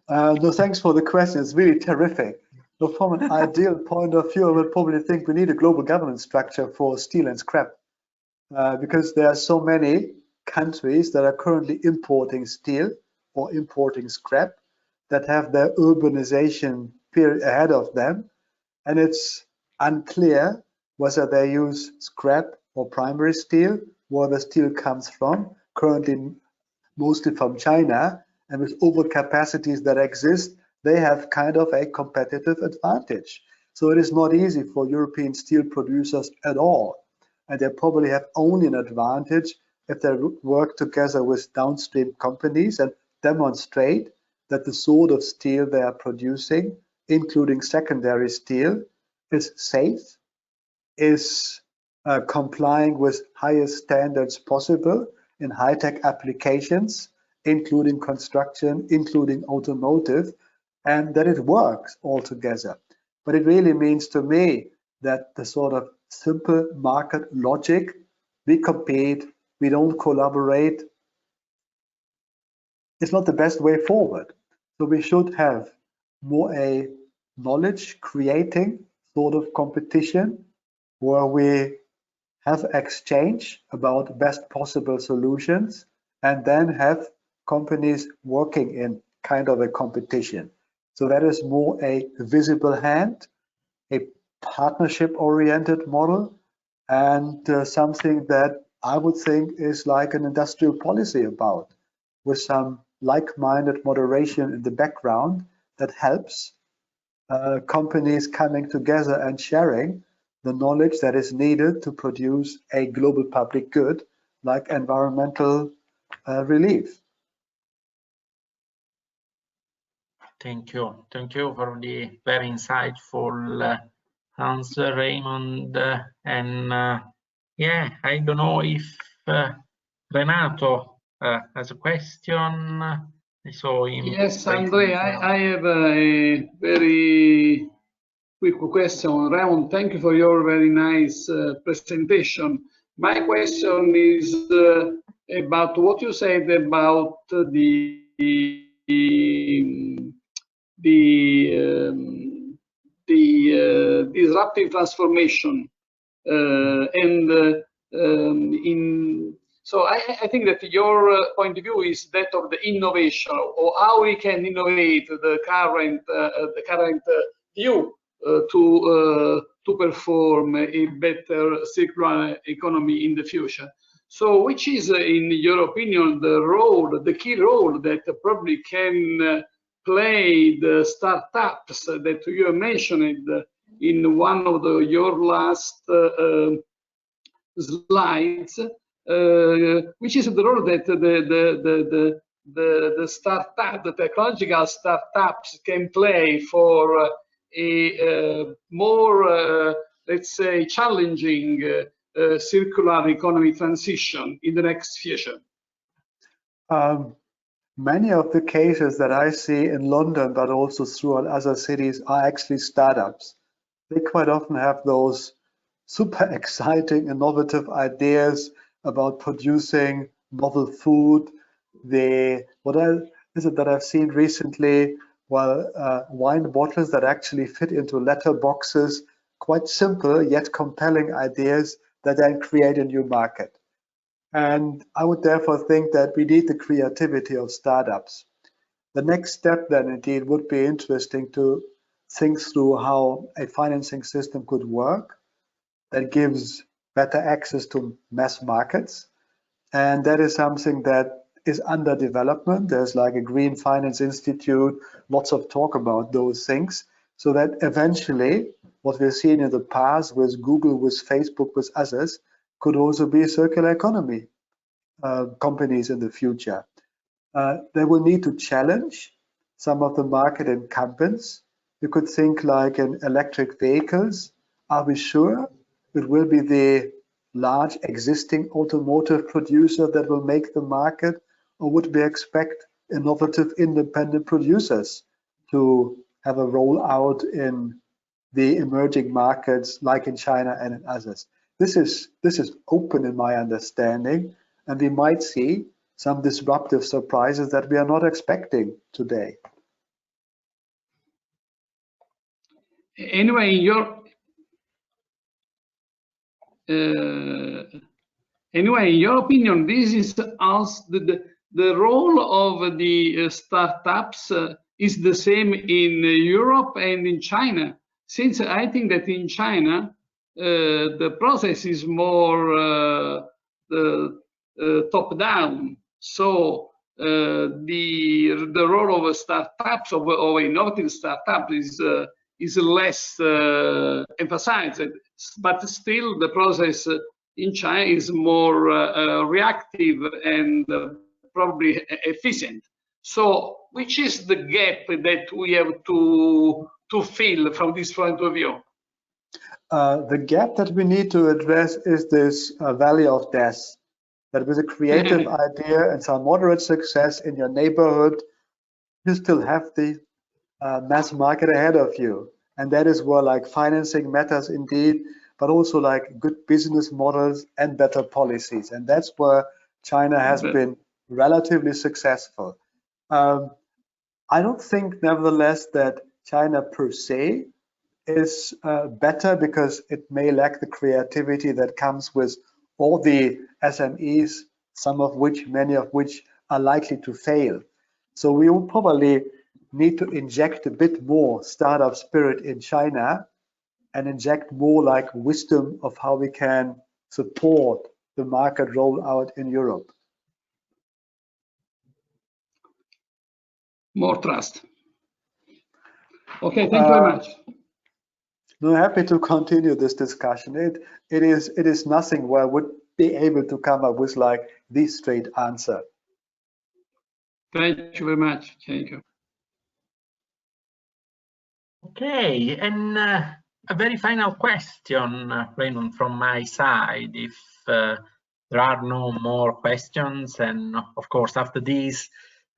No, thanks for the question. It's really terrific. So from an ideal point of view, I would probably think we need a global governance structure for steel and scrap, because there are so many countries that are currently importing steel or importing scrap that have their urbanization period ahead of them, and it's unclear whether they use scrap or primary steel, where the steel comes from, currently mostly from China, and with overcapacities that exist, they have kind of a competitive advantage. So it is not easy for European steel producers at all, and they probably have only an advantage if they work together with downstream companies and demonstrate that the sort of steel they are producing, including secondary steel, is safe, is complying with highest standards possible in high-tech applications, including construction, including automotive, and that it works altogether. But it really means to me that the sort of simple market logic, we compete we don't collaborate, it's not the best way forward. So we should have more a knowledge creating sort of competition where we have exchange about best possible solutions and then have companies working in kind of a competition. So that is more a visible hand, a partnership-oriented model, and something that I would think is like an industrial policy about, with some like-minded moderation in the background that helps companies coming together and sharing the knowledge that is needed to produce a global public good like environmental relief. Thank you. Thank you for the very insightful answer, Raymond. Yeah, I don't know if Renato has a question. I saw him. Yes, Andrea, I have a very quick question. Raymond, thank you for your very nice presentation. My question is about what you said about the disruptive transformation, so I think that your point of view is that of the innovation, or how we can innovate the current view to perform a better circular economy in the future. So, which is, in your opinion, the key role that probably can play the startups that you mentioned in one of your last slides, which is the role that the technological startups can play for a more, let's say, challenging circular economy transition in the next future? Many of the cases that I see in London, but also throughout other cities, are actually startups. They quite often have those super exciting, innovative ideas about producing novel food. What is it that I've seen recently? Well, wine bottles that actually fit into letter boxes, quite simple yet compelling ideas that then create a new market. And I would therefore think that we need the creativity of startups. The next step then indeed would be interesting to think through how a financing system could work that gives better access to mass markets. And that is something that is under development. There's like a Green Finance Institute, lots of talk about those things, so that eventually what we've seen in the past with Google, with Facebook, with others, could also be circular economy companies in the future. They will need to challenge some of the market incumbents. You could think like in electric vehicles. Are we sure it will be the large existing automotive producer that will make the market, or would we expect innovative independent producers to have a rollout in the emerging markets like in China and in others? This is open in my understanding, and we might see some disruptive surprises that we are not expecting today. Anyway, in your opinion, this is also the role of the startups is the same in Europe and in China, since I think that in China the process is more top down. So the role of startups, of innovative startups, is less emphasized, but still the process in China is more reactive and probably efficient. So, which is the gap that we have to fill from this point of view? The gap that we need to address is this valley of death. That with a creative idea and some moderate success in your neighborhood, you still have the mass market ahead of you. And that is where like financing matters indeed, but also like good business models and better policies. And that's where China has been relatively successful. I don't think, nevertheless, that China per se is better, because it may lack the creativity that comes with all the SMEs, many of which are likely to fail. So we will probably need to inject a bit more startup spirit in China and inject more like wisdom of how we can support the market rollout in Europe. More trust. Okay, thank you very much. No, happy to continue this discussion. It is nothing where I would be able to come up with like the straight answer. Thank you very much. Thank you. Okay, and a very final question, Raymond, from my side. If there are no more questions, and of course after this,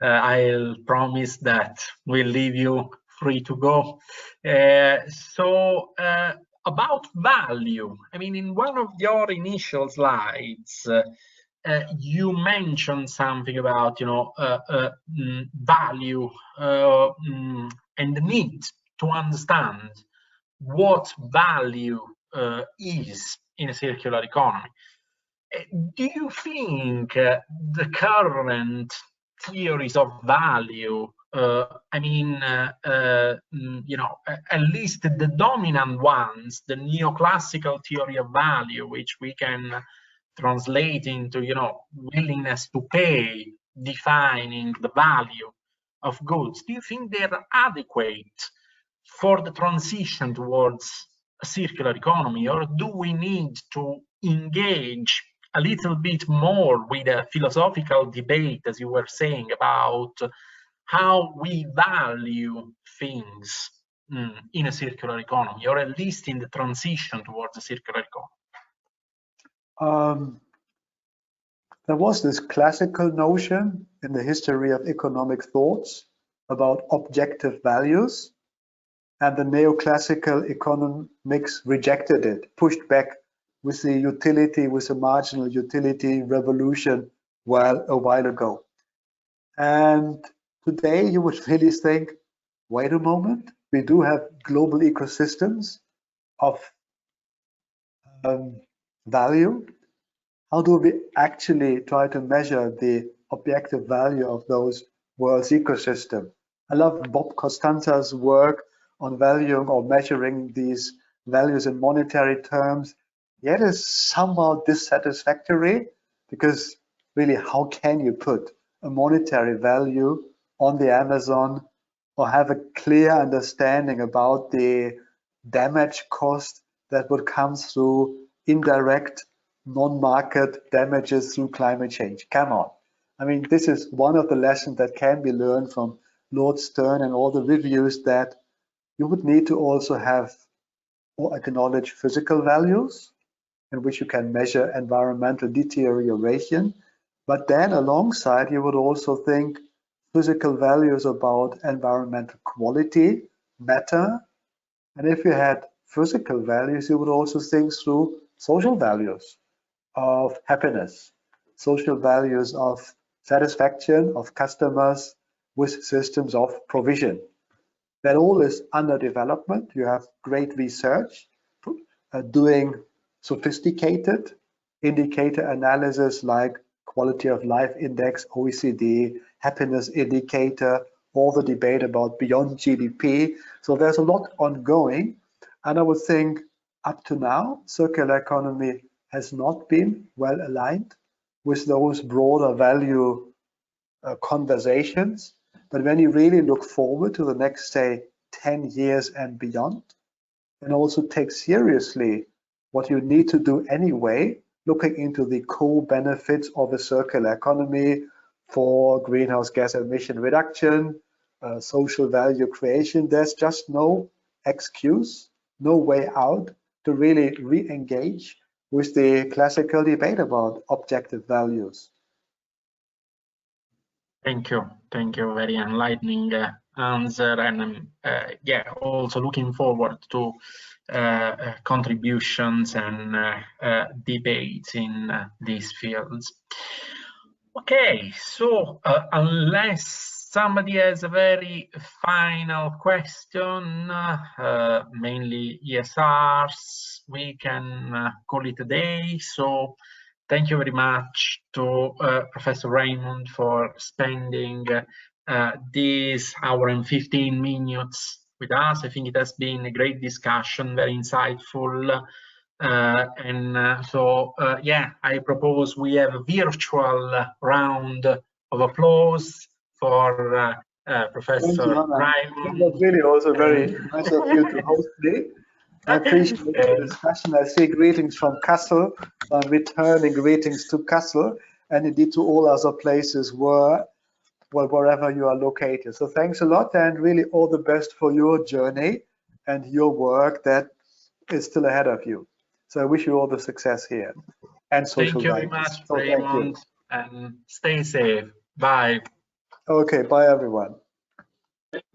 I'll promise that we'll leave you free to go. So about value, I mean, in one of your initial slides, you mentioned something about, you know, value and the need to understand what value is in a circular economy. Do you think the current theories of value, I mean, you know, at least the dominant ones, the neoclassical theory of value, which we can translate into, you know, willingness to pay, defining the value of goods, do you think they're adequate for the transition towards a circular economy, or do we need to engage a little bit more with a philosophical debate, as you were saying, about how we value things in a circular economy, or at least in the transition towards a circular economy? There was this classical notion in the history of economic thoughts about objective values, and the neoclassical economics rejected it, pushed back with the utility, with the marginal utility revolution a while ago. And today you would really think, wait a moment, we do have global ecosystems of value. How do we actually try to measure the objective value of those world's ecosystem? I love Bob Costanza's work on valuing or measuring these values in monetary terms. Yet is somehow dissatisfactory, because really, how can you put a monetary value on the Amazon or have a clear understanding about the damage cost that would come through indirect non-market damages through climate change? Come on. I mean, this is one of the lessons that can be learned from Lord Stern and all the reviews, that you would need to also have or acknowledge physical values in which you can measure environmental deterioration. But then alongside, you would also think physical values about environmental quality matter. And if you had physical values, you would also think through social values of happiness, social values of satisfaction of customers with systems of provision. That all is under development. You have great research doing sophisticated indicator analysis like quality of life index, OECD, happiness indicator, all the debate about beyond GDP. So there's a lot ongoing. And I would think up to now, circular economy has not been well aligned with those broader value conversations. But when you really look forward to the next, say, 10 years and beyond, and also take seriously what you need to do anyway, looking into the co-benefits of a circular economy for greenhouse gas emission reduction, social value creation, there's just no excuse, no way out to really re-engage with the classical debate about objective values. Thank you. Thank you. Very enlightening answer. And yeah, also looking forward to contributions and debates in these fields. Okay, so unless somebody has a very final question, mainly ESRs, we can call it a day. So thank you very much to Professor Raymond for spending this hour and 15 minutes with us. I think it has been a great discussion, very insightful. Yeah, I propose we have a virtual round of applause for Professor Raymond. It was really also very nice of you to host me. I appreciate the discussion. I see greetings from Kassel, returning greetings to Kassel, and indeed to all other places wherever you are located. So thanks a lot, and really all the best for your journey and your work that is still ahead of you. So I wish you all the success here and social Thank you very much, Raymond, and stay safe. Bye. Okay, bye everyone.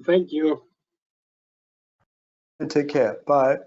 Thank you. And take care. Bye.